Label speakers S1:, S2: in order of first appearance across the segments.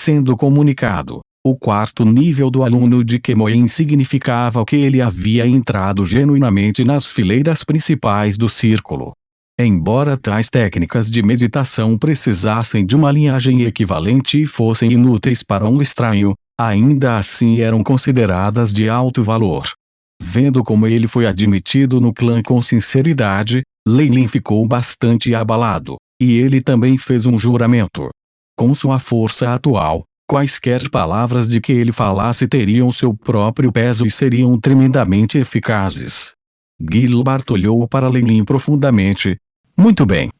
S1: sendo comunicado. O quarto nível do aluno de Kemoin significava que ele havia entrado genuinamente nas fileiras principais do círculo. Embora tais técnicas de meditação precisassem de uma linhagem equivalente e fossem inúteis para um estranho, ainda assim eram consideradas de alto valor. Vendo como ele foi admitido no clã com sinceridade, Lei Lin ficou bastante abalado, e ele também fez um juramento. Com sua força atual, quaisquer palavras de que ele falasse teriam seu próprio peso e seriam tremendamente eficazes. Gilbert olhou para Lei Lin profundamente. Muito bem.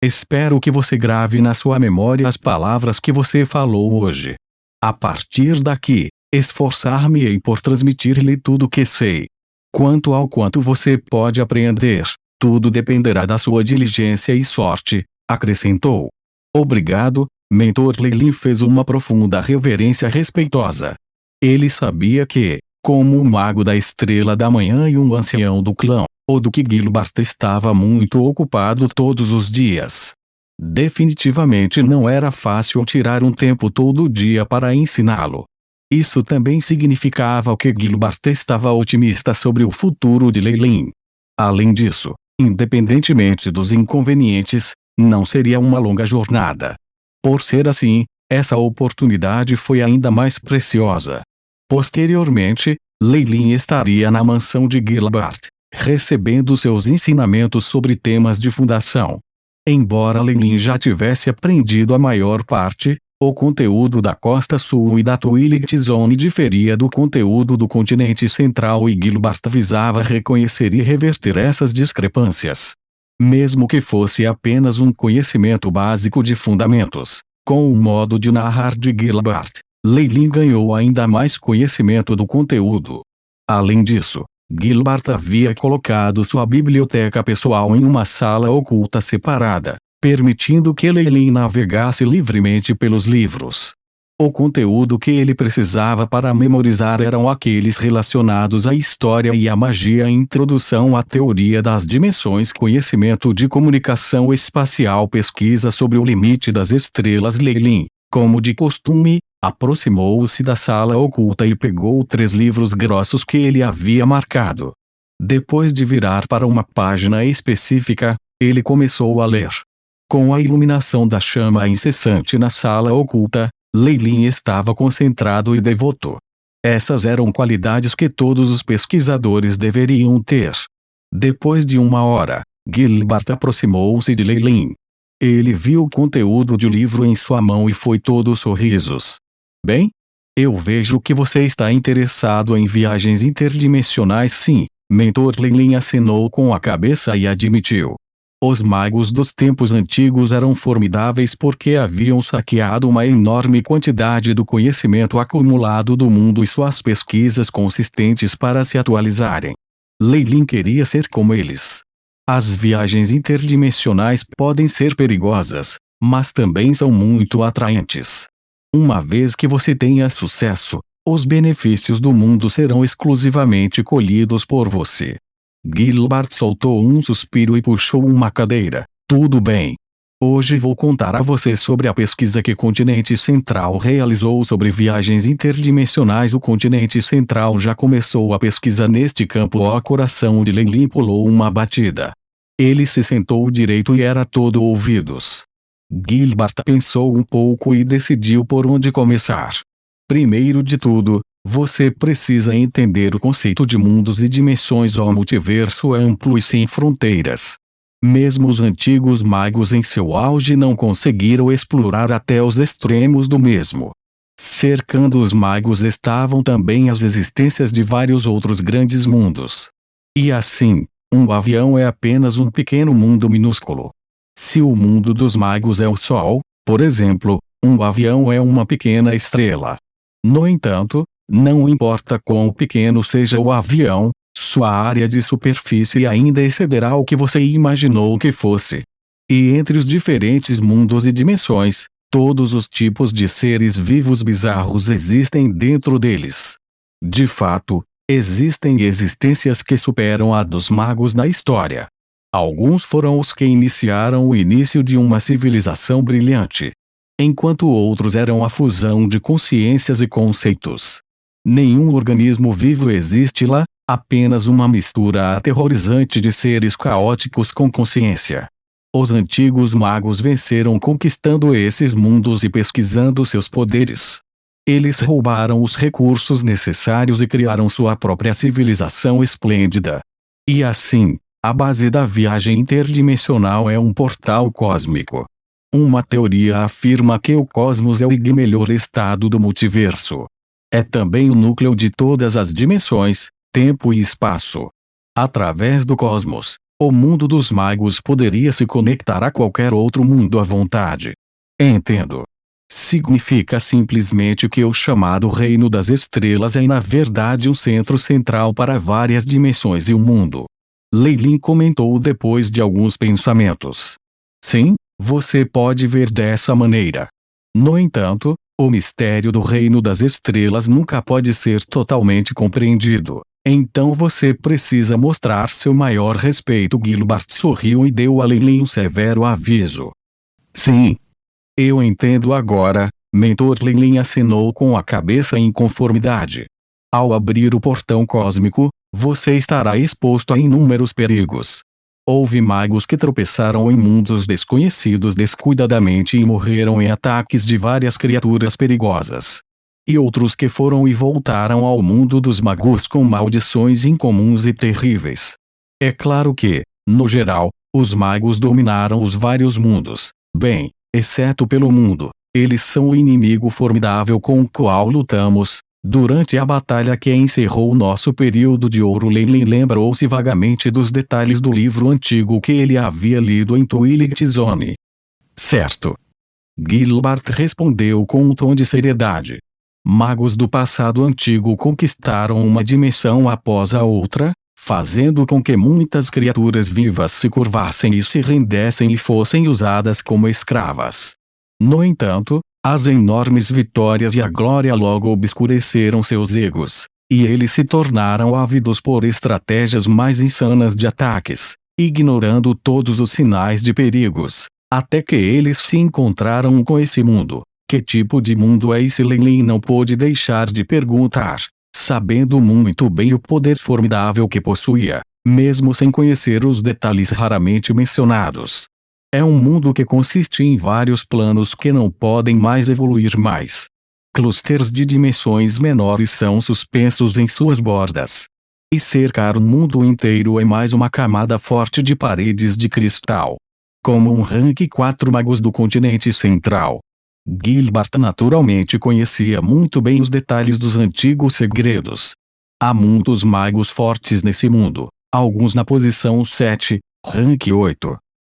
S1: Espero que você grave na sua memória as palavras que você falou hoje. A partir daqui, esforçar-me-ei por transmitir-lhe tudo o que sei. Quanto ao quanto você pode apreender, tudo dependerá da sua diligência e sorte, acrescentou. Obrigado, mentor. Lei Lin fez uma profunda reverência respeitosa. Ele sabia que, como um mago da estrela da manhã e um ancião do clã, o Duque Gilbert estava muito ocupado todos os dias. Definitivamente não era fácil tirar um tempo todo dia para ensiná-lo. Isso também significava que Gilbert estava otimista sobre o futuro de Lei Lin. Além disso, independentemente dos inconvenientes, não seria uma longa jornada. Por ser assim, essa oportunidade foi ainda mais preciosa. Posteriormente, Lei Lin estaria na mansão de Gilbert, recebendo seus ensinamentos sobre temas de fundação. Embora Lei Lin já tivesse aprendido a maior parte, o conteúdo da Costa Sul e da Twilight Zone diferia do conteúdo do continente central e Gilbert visava reconhecer e reverter essas discrepâncias. Mesmo que fosse apenas um conhecimento básico de fundamentos, com o modo de narrar de Gilbert, Lei Lin ganhou ainda mais conhecimento do conteúdo. Além disso, Gilbert havia colocado sua biblioteca pessoal em uma sala oculta separada, permitindo que Lei Lin navegasse livremente pelos livros. O conteúdo que ele precisava para memorizar eram aqueles relacionados à história e à magia, introdução à teoria das dimensões, conhecimento de comunicação espacial, pesquisa sobre o limite das estrelas. Lei Lin, como de costume, aproximou-se da sala oculta e pegou 3 livros grossos que ele havia marcado. Depois de virar para uma página específica, ele começou a ler. Com a iluminação da chama incessante na sala oculta, Lei Lin estava concentrado e devoto. Essas eram qualidades que todos os pesquisadores deveriam ter. Depois de 1 hora, Gilbert aproximou-se de Lei Lin. Ele viu o conteúdo do livro em sua mão e foi todo sorrisos. Bem? Eu vejo que você está interessado em viagens interdimensionais. Sim, mentor. Lei Lin acenou com a cabeça e admitiu. Os magos dos tempos antigos eram formidáveis porque haviam saqueado uma enorme quantidade do conhecimento acumulado do mundo e suas pesquisas consistentes para se atualizarem. Lei Lin queria ser como eles. As viagens interdimensionais podem ser perigosas, mas também são muito atraentes. Uma vez que você tenha sucesso, os benefícios do mundo serão exclusivamente colhidos por você. Gilbert soltou um suspiro e puxou uma cadeira. Tudo bem. Hoje vou contar a você sobre a pesquisa que o Continente Central realizou sobre viagens interdimensionais. O Continente Central já começou a pesquisa neste campo. O coração de Lei Lin pulou uma batida. Ele se sentou direito e era todo ouvidos. Gilbert pensou um pouco e decidiu por onde começar. Primeiro de tudo, você precisa entender o conceito de mundos e dimensões. O multiverso é amplo e sem fronteiras. Mesmo os antigos magos em seu auge não conseguiram explorar até os extremos do mesmo. Cercando os magos estavam também as existências de vários outros grandes mundos. E assim, um avião é apenas um pequeno mundo minúsculo. Se o mundo dos magos é o Sol, por exemplo, um avião é uma pequena estrela. No entanto, não importa quão pequeno seja o avião, sua área de superfície ainda excederá o que você imaginou que fosse. E entre os diferentes mundos e dimensões, todos os tipos de seres vivos bizarros existem dentro deles. De fato, existem existências que superam a dos magos na história. Alguns foram os que iniciaram o início de uma civilização brilhante. enquanto outros eram a fusão de consciências e conceitos. Nenhum organismo vivo existe lá, apenas uma mistura aterrorizante de seres caóticos com consciência. Os antigos magos venceram conquistando esses mundos e pesquisando seus poderes. Eles roubaram os recursos necessários e criaram sua própria civilização esplêndida. E assim, a base da viagem interdimensional é um portal cósmico. Uma teoria afirma que o cosmos é o melhor estado do multiverso. É também o núcleo de todas as dimensões, tempo e espaço. Através do cosmos, o mundo dos magos poderia se conectar a qualquer outro mundo à vontade. Entendo. Significa simplesmente que o chamado Reino das Estrelas é na verdade um centro central para várias dimensões e o mundo. Leilin comentou depois de alguns pensamentos. Sim, você pode ver dessa maneira. No entanto, o mistério do Reino das Estrelas nunca pode ser totalmente compreendido. Então você precisa mostrar seu maior respeito. Gilbert sorriu e deu a Leilin um severo aviso. Sim. Eu entendo agora, mentor. Leilin acenou com a cabeça em conformidade. Ao abrir o portão cósmico, você estará exposto a inúmeros perigos. Houve magos que tropeçaram em mundos desconhecidos descuidadamente e morreram em ataques de várias criaturas perigosas. E outros que foram e voltaram ao mundo dos magos com maldições incomuns e terríveis. É claro que, no geral, os magos dominaram os vários mundos, bem, exceto pelo mundo. Eles são o inimigo formidável com o qual lutamos. Durante a batalha que encerrou o nosso período de ouro, Leilin lembrou-se vagamente dos detalhes do livro antigo que ele havia lido em Twilight Zone. Certo. Gilbert respondeu com um tom de seriedade. Magos do passado antigo conquistaram uma dimensão após a outra, fazendo com que muitas criaturas vivas se curvassem e se rendessem e fossem usadas como escravas. No entanto, as enormes vitórias e a glória logo obscureceram seus egos, e eles se tornaram ávidos por estratégias mais insanas de ataques, ignorando todos os sinais de perigos, até que eles se encontraram com esse mundo. Que tipo de mundo é esse? Leilin não pôde deixar de perguntar, sabendo muito bem o poder formidável que possuía, mesmo sem conhecer os detalhes raramente mencionados. É um mundo que consiste em vários planos que não podem mais evoluir mais. Clusters de dimensões menores são suspensos em suas bordas. E cercar o mundo inteiro é mais uma camada forte de paredes de cristal. Como um rank 4 magos do continente central. Gilbert naturalmente conhecia muito bem os detalhes dos antigos segredos. Há muitos magos fortes nesse mundo, alguns na posição 7, rank 8.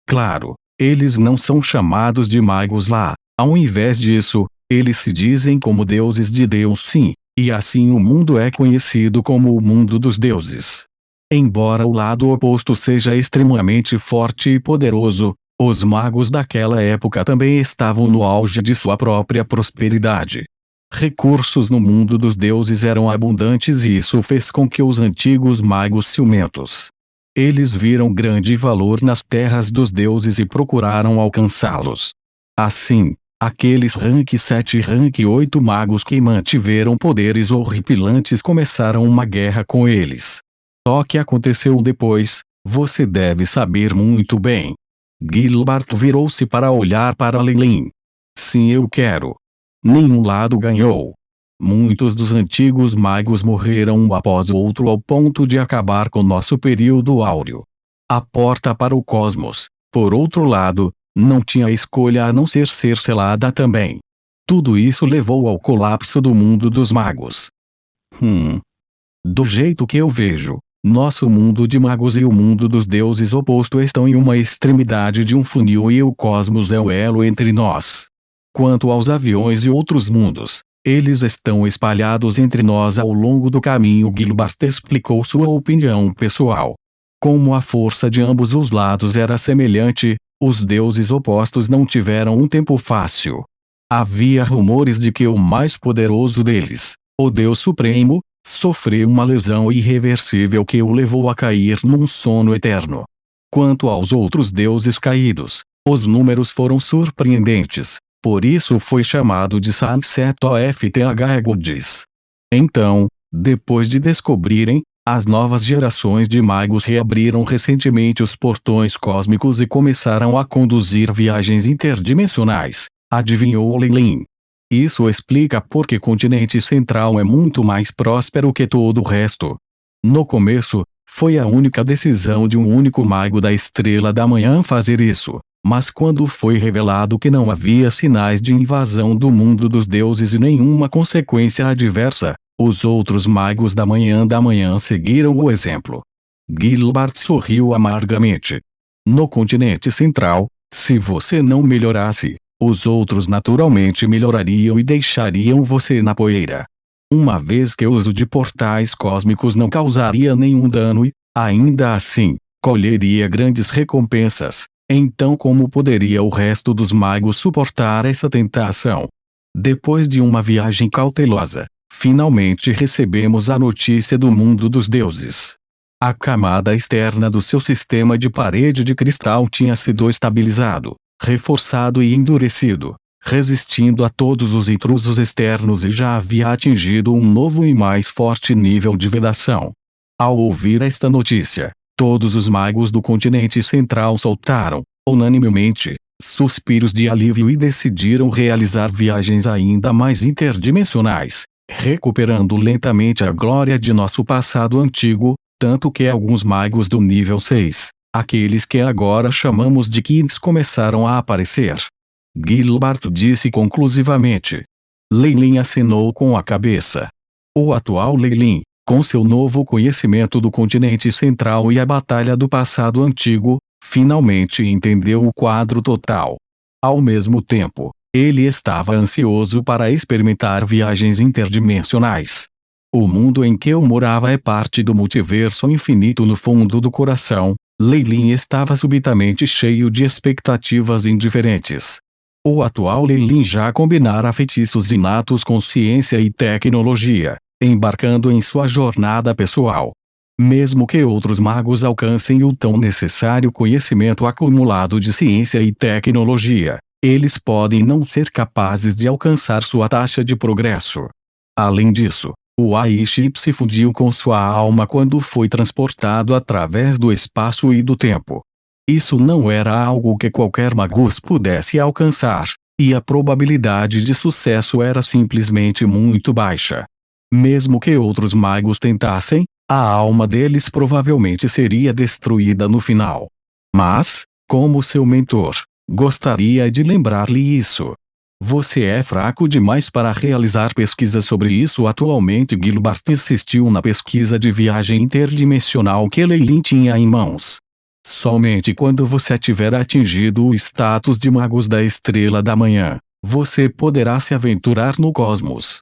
S1: Claro, eles não são chamados de magos lá, ao invés disso, eles se dizem como deuses de Deus. Sim, e assim o mundo é conhecido como o mundo dos deuses. Embora o lado oposto seja extremamente forte e poderoso, os magos daquela época também estavam no auge de sua própria prosperidade. Recursos no mundo dos deuses eram abundantes e isso fez com que os antigos magos ciumentos. Eles viram grande valor nas terras dos deuses e procuraram alcançá-los. Assim, aqueles rank 7 e rank 8 magos que mantiveram poderes horripilantes começaram uma guerra com eles. O que aconteceu depois, você deve saber muito bem. Gilbert virou-se para olhar para Leilin. Sim, eu quero. Nenhum lado ganhou. Muitos dos antigos magos morreram um após o outro ao ponto de acabar com nosso período áureo. A porta para o cosmos, por outro lado, não tinha escolha a não ser selada também. Tudo isso levou ao colapso do mundo dos magos. Do jeito que eu vejo, nosso mundo de magos e o mundo dos deuses oposto estão em uma extremidade de um funil e o cosmos é o elo entre nós. Quanto aos aviões e outros mundos, eles estão espalhados entre nós ao longo do caminho. Gilbert explicou sua opinião pessoal. Como a força de ambos os lados era semelhante, os deuses opostos não tiveram um tempo fácil. Havia rumores de que o mais poderoso deles, o Deus Supremo, sofreu uma lesão irreversível que o levou a cair num sono eterno. Quanto aos outros deuses caídos, os números foram surpreendentes. Por isso foi chamado de Sunset of the Gods. Então, depois de descobrirem, as novas gerações de magos reabriram recentemente os portões cósmicos e começaram a conduzir viagens interdimensionais, adivinhou Leilin. Isso explica por que o continente central é muito mais próspero que todo o resto. No começo, foi a única decisão de um único mago da Estrela da Manhã fazer isso, mas quando foi revelado que não havia sinais de invasão do mundo dos deuses e nenhuma consequência adversa, os outros magos da Manhã seguiram o exemplo. Gilbert sorriu amargamente. No continente central, se você não melhorasse, os outros naturalmente melhorariam e deixariam você na poeira. Uma vez que o uso de portais cósmicos não causaria nenhum dano e, ainda assim, colheria grandes recompensas, então como poderia o resto dos magos suportar essa tentação? Depois de uma viagem cautelosa, finalmente recebemos a notícia do mundo dos deuses. A camada externa do seu sistema de parede de cristal tinha sido estabilizado, reforçado e endurecido, resistindo a todos os intrusos externos e já havia atingido um novo e mais forte nível de vedação. Ao ouvir esta notícia, todos os magos do continente central soltaram, unanimemente, suspiros de alívio e decidiram realizar viagens ainda mais interdimensionais, recuperando lentamente a glória de nosso passado antigo, tanto que alguns magos do nível 6, aqueles que agora chamamos de Kings, começaram a aparecer. Gilbert disse conclusivamente. Leilin acenou com a cabeça. O atual Leilin, com seu novo conhecimento do continente central e a batalha do passado antigo, finalmente entendeu o quadro total. Ao mesmo tempo, ele estava ansioso para experimentar viagens interdimensionais. O mundo em que eu morava é parte do multiverso infinito no fundo do coração. Leilin estava subitamente cheio de expectativas indiferentes. O atual Leilin já combinara feitiços inatos com ciência e tecnologia, embarcando em sua jornada pessoal. Mesmo que outros magos alcancem o tão necessário conhecimento acumulado de ciência e tecnologia, eles podem não ser capazes de alcançar sua taxa de progresso. Além disso, o AI-chip se fundiu com sua alma quando foi transportado através do espaço e do tempo. Isso não era algo que qualquer magus pudesse alcançar, e a probabilidade de sucesso era simplesmente muito baixa. Mesmo que outros magos tentassem, a alma deles provavelmente seria destruída no final. Mas, como seu mentor, gostaria de lembrar-lhe isso. Você é fraco demais para realizar pesquisas sobre isso atualmente. Gilbert insistiu na pesquisa de viagem interdimensional que Leilin tinha em mãos. Somente quando você tiver atingido o status de magos da Estrela da Manhã, você poderá se aventurar no cosmos.